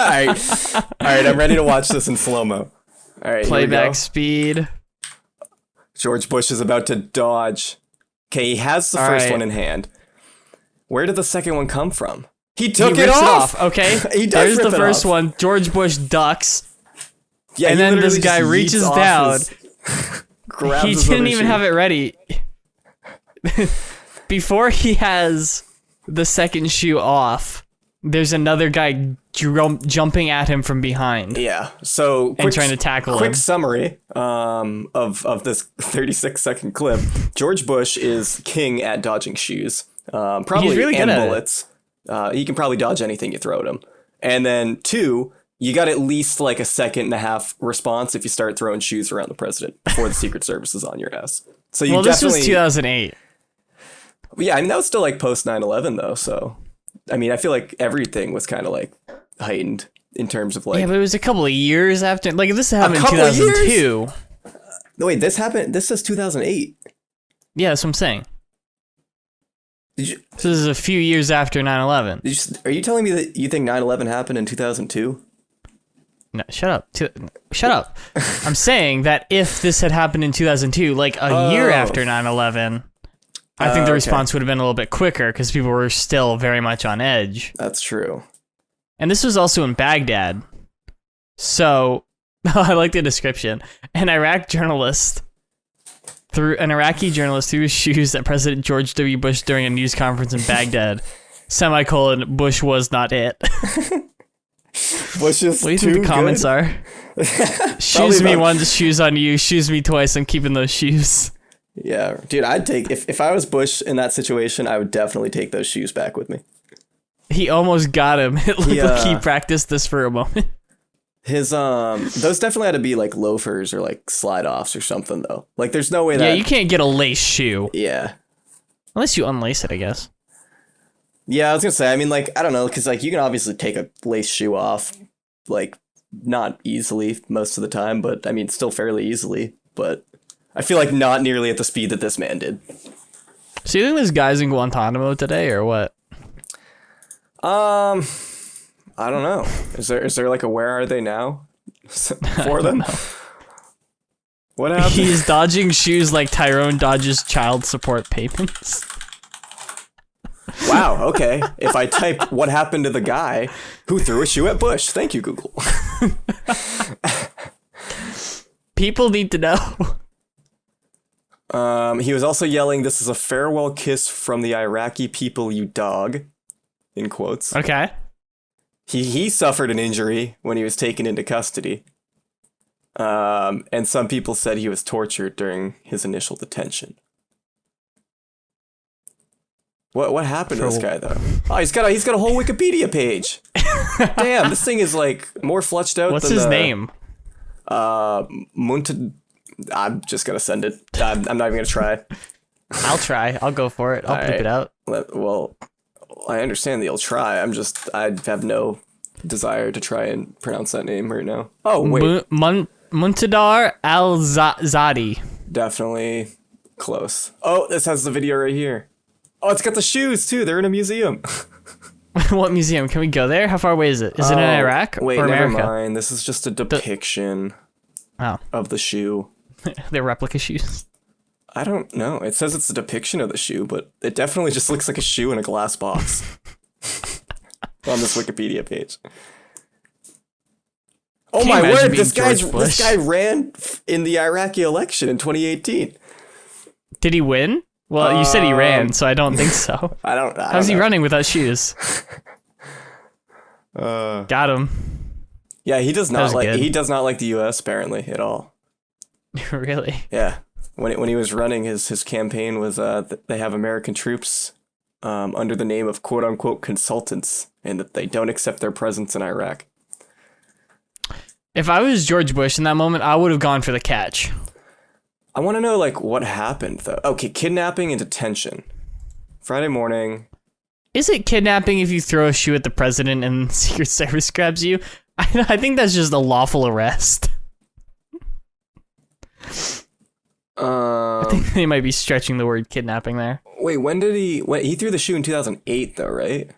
right. I'm ready to watch this in slow mo. All right. Playback speed. George Bush is about to dodge. Okay, he has the first one in hand. Where did the second one come from? He took it off. Okay, there's the first one. George Bush ducks. Yeah, and then this guy reaches down. He didn't even have it ready. Before he has the second shoe off, there's another guy jumping at him from behind. Yeah, so and trying to tackle him. Quick summary of this 36-second clip. George Bush is king at dodging shoes. Probably He's really good at bullets. He can probably dodge anything you throw at him. And then 2, you got at least like a 1.5 second response if you start throwing shoes around the president before the Secret Service is on your ass. So you this was 2008. Yeah, I mean that was still like post 9/11 though. So I mean I feel like everything was kind of like heightened in terms of like. Yeah, but it was a couple of years after. Like this happened in 2002. No, wait, this happened. This says 2008. Yeah, that's what I'm saying. This is a few years after 9/11. Are you telling me that you think 9/11 happened in 2002? No, shut up. Shut up. I'm saying that if this had happened in 2002, like a year after 9/11, I think the response would have been a little bit quicker because people were still very much on edge. That's true. And this was also in Baghdad. So, I like the description. An Iraqi journalist threw his shoes at President George W. Bush during a news conference in Baghdad. Semicolon, Bush was not it. Bush is what do you think the comments are? Shoes me once, shoes on you. Shoes me twice, I'm keeping those shoes. Yeah, dude, I'd take... If I was Bush in that situation, I would definitely take those shoes back with me. He almost got him. It looked like he practiced this for a moment. His those definitely had to be like loafers or like slide offs or something though. Like there's no way that. Yeah, you can't get a lace shoe. Yeah. Unless you unlace it, I guess. Yeah, I was gonna say. I mean, like I don't know, because like you can obviously take a lace shoe off, like not easily most of the time, but I mean still fairly easily. But I feel like not nearly at the speed that this man did. So you think there's guys in Guantanamo today or what? I don't know. Is there like a where are they now for them? What happened? He's dodging shoes like Tyrone dodges child support payments. Wow, okay. If I type what happened to the guy who threw a shoe at Bush, thank you, Google. People need to know. He was also yelling, "This is a farewell kiss from the Iraqi people, you dog," in quotes. Okay. He suffered an injury when he was taken into custody. And some people said he was tortured during his initial detention. What happened to this guy though? Oh, he's got a whole Wikipedia page. Damn, this thing is like more fleshed out. What's than his name? I'm just gonna send it. I'm not even gonna try. I'll try. I'll go for it. I'll bleep it out. Well, I understand that you'll try. I have no desire to try and pronounce that name right now. Oh wait, Muntadar Al-Zadi. Definitely close. Oh, this has the video right here. Oh, it's got the shoes too. They're in a museum. What museum? Can we go there? How far away is it? Is it in Iraq wait, or America? Never mind. This is just a depiction of the shoe. They're replica shoes. I don't know. It says it's a depiction of the shoe, but it definitely just looks like a shoe in a glass box on this Wikipedia page. Oh my word! This guy ran in the Iraqi election in 2018. Did he win? Well, you said he ran, so I don't think so. How's he running without shoes? Got him. Yeah, he does not like the U.S. apparently at all. Really? Yeah. When he was running, his campaign was they have American troops under the name of quote unquote consultants, and that they don't accept their presence in Iraq. If I was George Bush in that moment, I would have gone for the catch. I want to know like what happened though. Okay, kidnapping and detention. Friday morning. Is it kidnapping if you throw a shoe at the president and Secret Service grabs you? I think that's just a lawful arrest. I think they might be stretching the word kidnapping there. Wait, when he threw the shoe in 2008 though, right?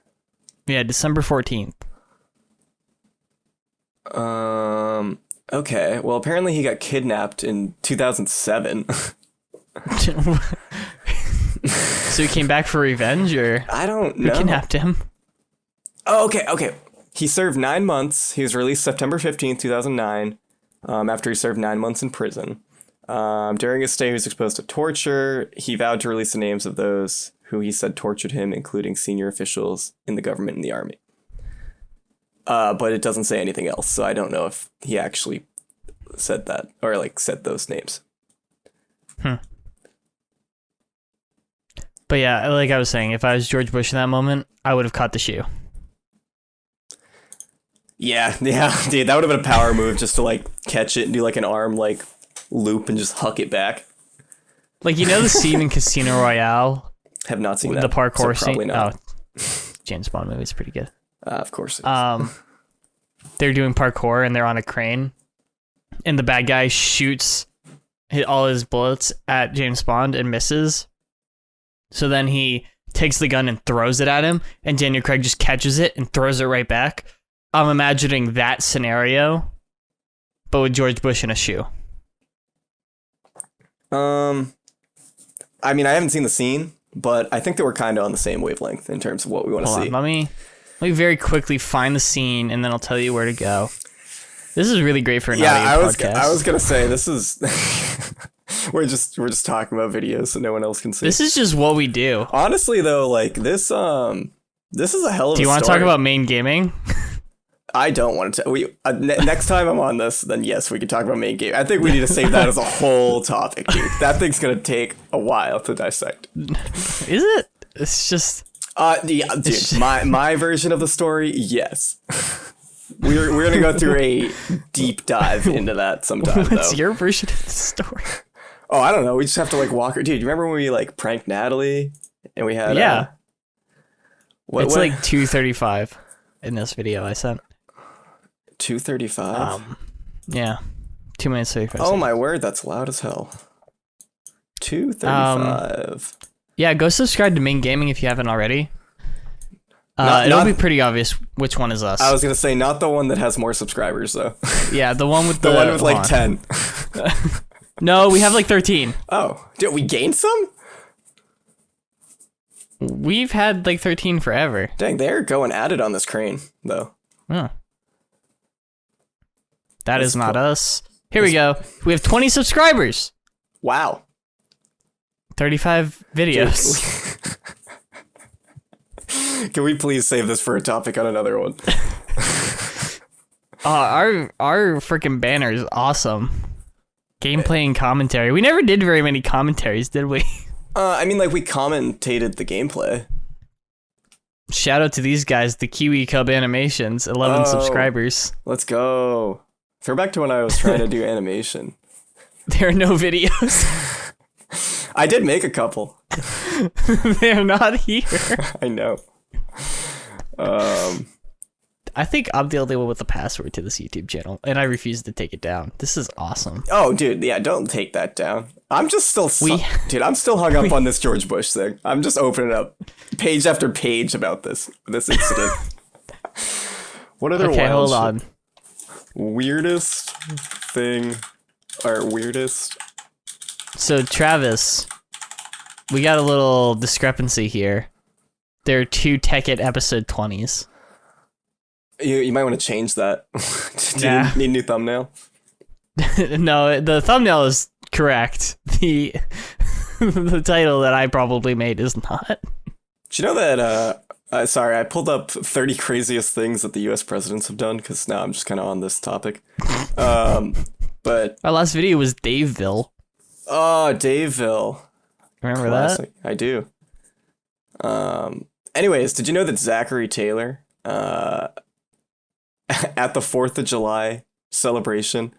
Yeah, December 14th. Okay. Well, apparently he got kidnapped in 2007. So he came back for revenge, or I don't know. Who kidnapped him? Oh, okay. He served 9 months. He was released September 15th, 2009, after he served 9 months in prison. During his stay, he was exposed to torture. He vowed to release the names of those who he said tortured him, including senior officials in the government and the army. But it doesn't say anything else, so I don't know if he actually said that, or like said those names. But yeah, like I was saying, if I was George Bush in that moment, I would have caught the shoe. Yeah, dude, that would have been a power move just to like catch it and do like an arm like loop and just huck it back. Like, you know the scene in Casino Royale? Have not seen that. The parkour so scene? Not. Oh, James Bond movie is pretty good. Of course it is. They're doing parkour and they're on a crane, and the bad guy shoots all his bullets at James Bond and misses. So then he takes the gun and throws it at him, and Daniel Craig just catches it and throws it right back. I'm imagining that scenario, but with George Bush in a shoe. I mean, I haven't seen the scene, but I think that we're kind of on the same wavelength in terms of what we want to see. Let me very quickly find the scene, and then I'll tell you where to go. This is really great for an audio podcast. I was gonna say this is we're just talking about videos so no one else can see. This is just what we do. Honestly, though, like this is a hell of a story. Do you want to talk about main gaming? I don't want to. Next time I'm on this, then yes, we can talk about main game. I think we need to save that as a whole topic, dude. That thing's gonna take a while to dissect. Is it? It's just. Yeah, dude. My version of the story, yes. We're gonna go through a deep dive into that sometime. What's your version of the story? Oh, I don't know. We just have to like walk her. Dude, you remember when we like pranked Natalie and we had it's like 2:35 in this video I sent. 2:35. Yeah, 2 minutes 35. Oh my word, that's loud as hell. 2:35. Yeah, go subscribe to Main Gaming if you haven't already. It'll be pretty obvious which one is us. I was gonna say not the one that has more subscribers though. Yeah, the one with the one with like 10. No, we have like 13. Oh, did we gain some? We've had like 13 forever. Dang, they're going at it on this crane though. Huh. That is not us. Here we go. We have 20 subscribers. Wow. 35 videos. Can we please save this for a topic on another one? Our freaking banner is awesome. Gameplay and commentary. We never did very many commentaries, did we? I mean, like we commentated the gameplay. Shout out to these guys, the Kiwi Cub Animations, 11 subscribers. Let's go. Throwback to when I was trying to do animation. There are no videos. I did make a couple. They're not here. I know. I think I'm the only one with the password to this YouTube channel, and I refuse to take it down. This is awesome. Oh, dude, yeah, don't take that down. I'm just still, dude, I'm still hung up on this George Bush thing. I'm just opening up page after page about this incident. What other Okay, wild hold on. Weirdest thing, or weirdest? So, Travis, we got a little discrepancy here. There are 2 Tech It episode 20s. You might want to change that. Do Nah. you need a new thumbnail? No, the thumbnail is correct. The the title that I probably made is not. Do you know that, sorry, I pulled up 30 craziest things that the US presidents have done, because now I'm just kind of on this topic. But, Our last video was Daveville. oh, Daveville. Remember Classic. I do. Anyways, did you know that Zachary Taylor, at the 4th of July celebration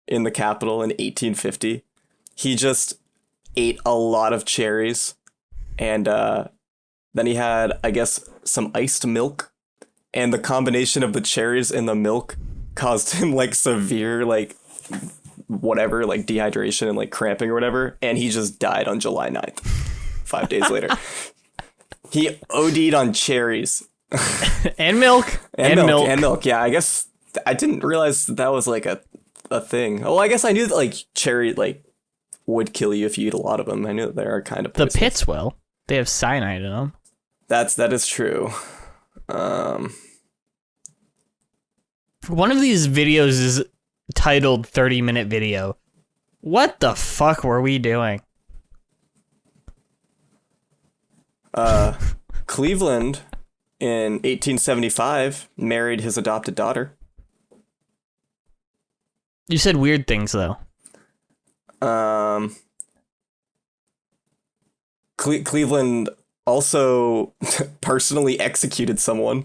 in the Capitol in 1850, he just ate a lot of cherries, and then he had, I guess, some iced milk, and the combination of the cherries and the milk caused him like severe like whatever, like dehydration and like cramping or whatever, and he just died on July 9th, 5 days later. He OD'd on cherries. And milk. And milk. Yeah, I guess I didn't realize that was like a thing. Oh, I guess I knew that like cherry like would kill you if you eat a lot of them. I knew that they are kind of The poisonous. pits will. They have cyanide in them. That is true. One of these videos is titled 30-minute video. What the fuck were we doing? Cleveland in 1875 married his adopted daughter. You said weird things though. Cleveland also personally executed someone.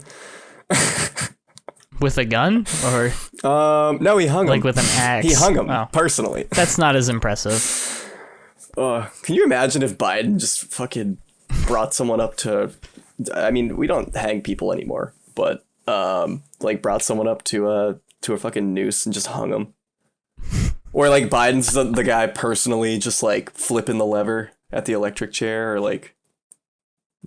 With a gun? Or No, he hung him. like with an axe? He hung him Oh, personally. that's not as impressive. Can you imagine if Biden just fucking brought someone up to, I mean, we don't hang people anymore, but like brought someone up to a fucking noose and just hung them. Or like Biden's the guy personally just like flipping the lever at the electric chair, or like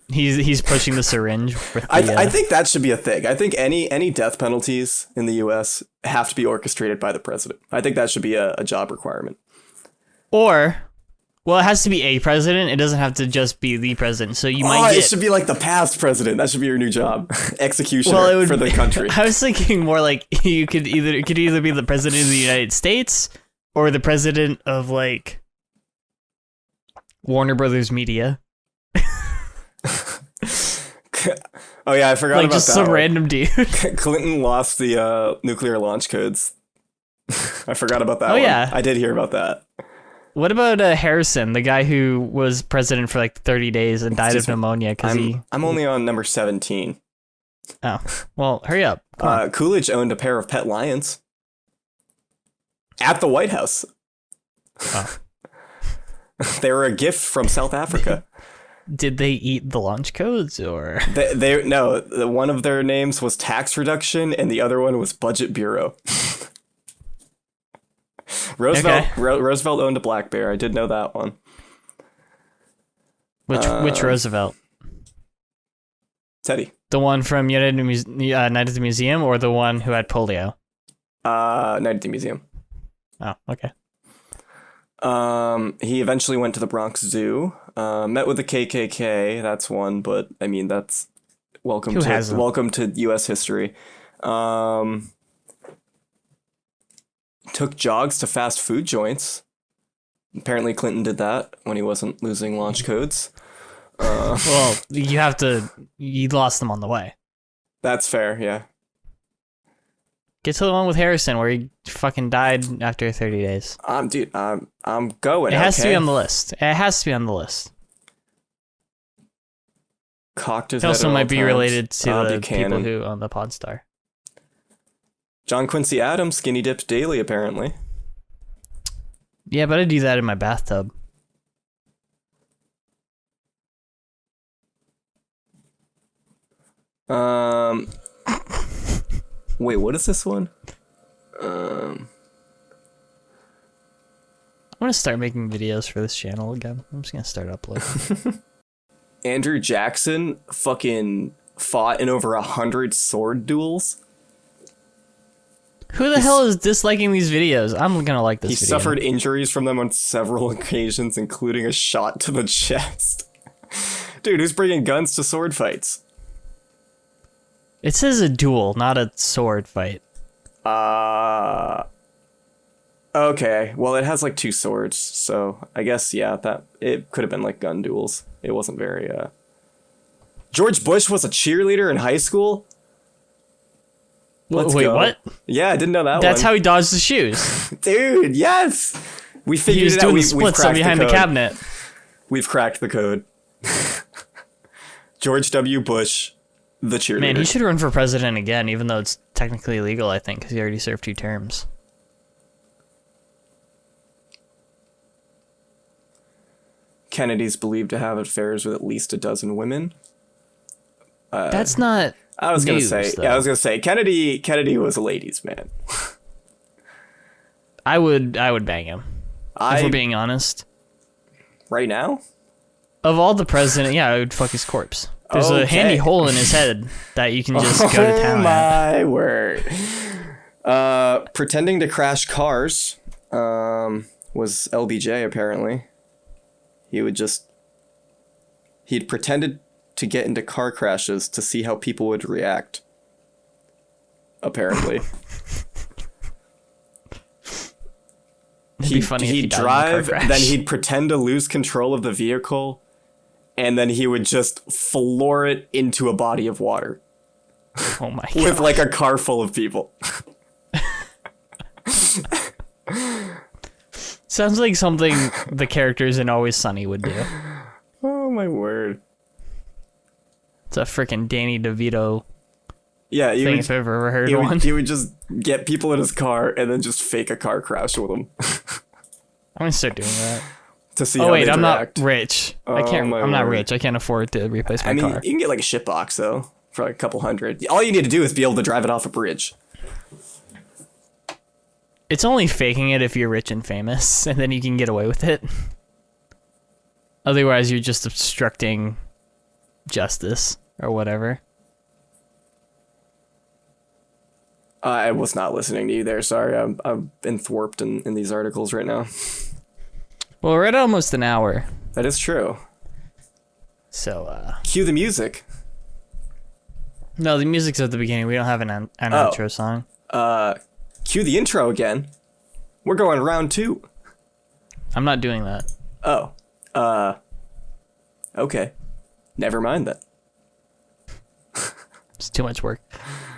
He's pushing the syringe. With the, I think that should be a thing. I think any death penalties in the US have to be orchestrated by the president. I think that should be a job requirement. Or, well, it has to be a president. It doesn't have to just be the president. So you might It get. should be like the past president. That should be your new job. Executioner Well, it would for the country. I was thinking more like it could either be the president of the United States or the president of like Warner Brothers Media. Oh yeah, I forgot Like about just that some one. random dude. Clinton lost the nuclear launch codes. I forgot about that Oh, one. yeah. I did hear about that. What about Harrison, the guy who was president for like 30 days and died of pneumonia because I'm only on number 17. Oh, well, hurry up. Come on. Coolidge owned a pair of pet lions at the White House. Oh. They were a gift from South Africa. Did they eat the launch codes or? They no, one of their names was tax reduction and the other one was budget bureau. Roosevelt Okay. Roosevelt owned a black bear. I did know that one. Which Roosevelt? Teddy. The one from Night at the Museum or the one who had polio? Night at the Museum. Oh, okay. He eventually went to the Bronx Zoo. Met with the KKK. That's one, but I mean that's welcome Who to hasn't? welcome to U.S. history. Took jogs to fast food joints. Apparently, Clinton did that when he wasn't losing launch codes. Well, you lost them on the way. That's fair. Yeah. Get to the one with Harrison where he fucking died after 30 days. Dude, I'm going. It has to okay? be on the list. It has to be on the list. Cocked his He head also at might all be times. related to the Buchanan. people who own the Podstar. John Quincy Adams skinny dipped daily, apparently. Yeah, but I do that in my bathtub. Wait, what is this one? I'm gonna start making videos for this channel again. I'm just gonna start uploading. Andrew Jackson fucking fought in over 100 sword duels. Who the hell is disliking these videos? I'm gonna like this He video. suffered injuries from them on several occasions, including a shot to the chest. Dude, who's bringing guns to sword fights? It says a duel, not a sword fight. Okay, well, it has like 2 swords, so I guess, yeah, that it could have been like gun duels. It wasn't very, George Bush was a cheerleader in high school? Let's Wait, go. what? Yeah, I didn't know that That's one. how he dodged the shoes. Dude, yes! We He figured was it out. doing the We've splits cracked up behind the code. cabinet. We've cracked the code. George W. Bush, the cheerleader. Man, he should run for president again, even though it's technically illegal, I think, because he already served 2 terms. Kennedy's believed to have affairs with at least a dozen women. That's not. I was gonna news, say, though. yeah, I was gonna say, Kennedy was a ladies' man. I would bang him. If we're I being honest. right now. Of all the president, yeah, I would fuck his corpse. There's a Okay. handy hole in his head that you can just go to Oh town at. my word! Pretending to crash cars was LBJ. Apparently, he'd pretended to get into car crashes to see how people would react. Apparently. It'd be funny if he he'd died in a car drive, crash. then he'd pretend to lose control of the vehicle, and then he would just floor it into a body of water Oh my with god. like a car full of people. Sounds like something the characters in Always Sunny would do. Oh my word! It's a freaking Danny DeVito Yeah, thing if I've ever heard one. he would just get people in his car and then just fake a car crash with them I'm gonna start doing that. to see Oh how wait, they'd I'm react. not rich. Oh, I'm not word. rich. I can't afford to replace my I mean, car. you can get like a shitbox though for like a couple hundred. All you need to do is be able to drive it off a bridge. It's only faking it if you're rich and famous, and then you can get away with it. Otherwise, you're just obstructing justice or whatever. I was not listening to you there. Sorry, I've been thwarped in these articles right now. Well, we're at almost an hour, That is true. so Cue the music. no, the music's at the beginning. We don't have an Oh. outro song. Cue the intro again. We're going round 2. I'm not doing that. Oh. Okay. Never mind then. It's too much work.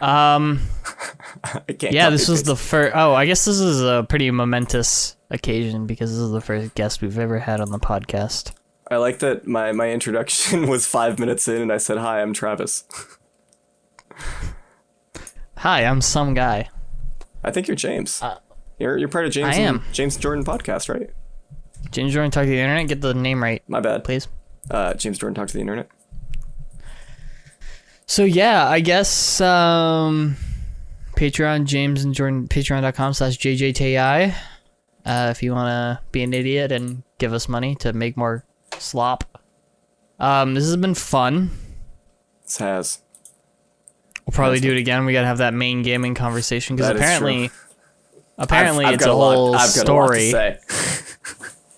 I can't. Yeah, copy this was paste. the first. Oh, I guess this is a pretty momentous occasion because this is the first guest we've ever had on the podcast. I like that my introduction was 5 minutes in and I said, "Hi, I'm Travis." Hi, I'm some guy. I think you're James. You're part of James I am. and James Jordan podcast, right? James Jordan, talk to the internet. Get the name right, My bad. please. James Jordan talk to the internet. So yeah, I guess Patreon, James and Jordan, patreon.com/JJTI. If you want to be an idiot and give us money to make more slop. This has been fun. This has. We'll probably do it again. We gotta have that main gaming conversation because That is apparently, true. I've it's got a whole I've got a lot to story. say.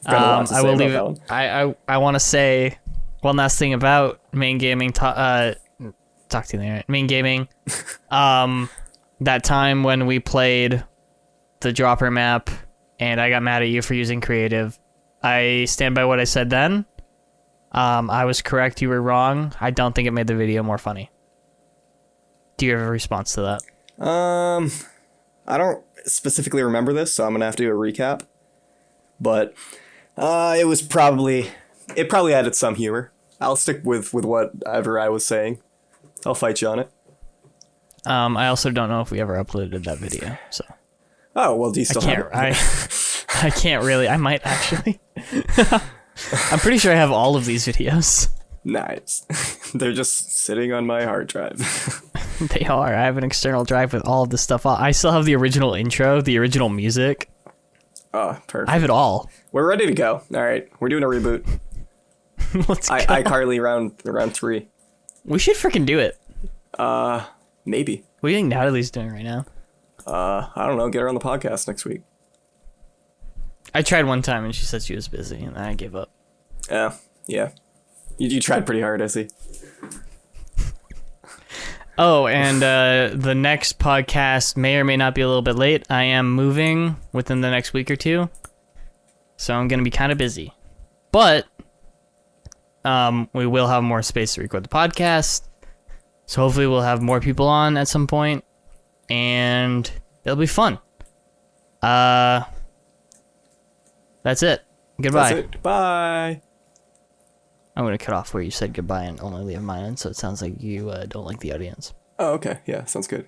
I've got a lot to I say will about leave that it. one. I want to say one last thing about main gaming. Talk to the internet. Main gaming. That time when we played the dropper map, and I got mad at you for using creative. I stand by what I said then. I was correct. You were wrong. I don't think it made the video more funny. Do you have a response to that? I don't specifically remember this, so I'm gonna have to do a recap. But it probably added some humor. I'll stick with whatever I was saying. I'll fight you on it. I also don't know if we ever uploaded that video, so Oh, well, do you still have it? I can't really. I might actually. I'm pretty sure I have all of these videos. Nice. They're just sitting on my hard drive. They are. I have an external drive with all of this stuff on. I still have the original intro, the original music. Oh, perfect. I have it all. We're ready to go. All right, we're doing a reboot. Let's go. iCarly round 3. We should freaking do it. Maybe. What do you think Natalie's doing right now? I don't know. Get her on the podcast next week. I tried one time and she said she was busy, and I gave up. Yeah. You tried pretty hard, I see. Oh, and the next podcast may or may not be a little bit late. I am moving within the next week or two, so I'm going to be kind of busy. But we will have more space to record the podcast, so hopefully we'll have more people on at some point, and it'll be fun. That's it. Goodbye. That's it. Bye. I'm going to cut off where you said goodbye and only leave mine in, so it sounds like you don't like the audience. Oh, okay. Yeah, sounds good.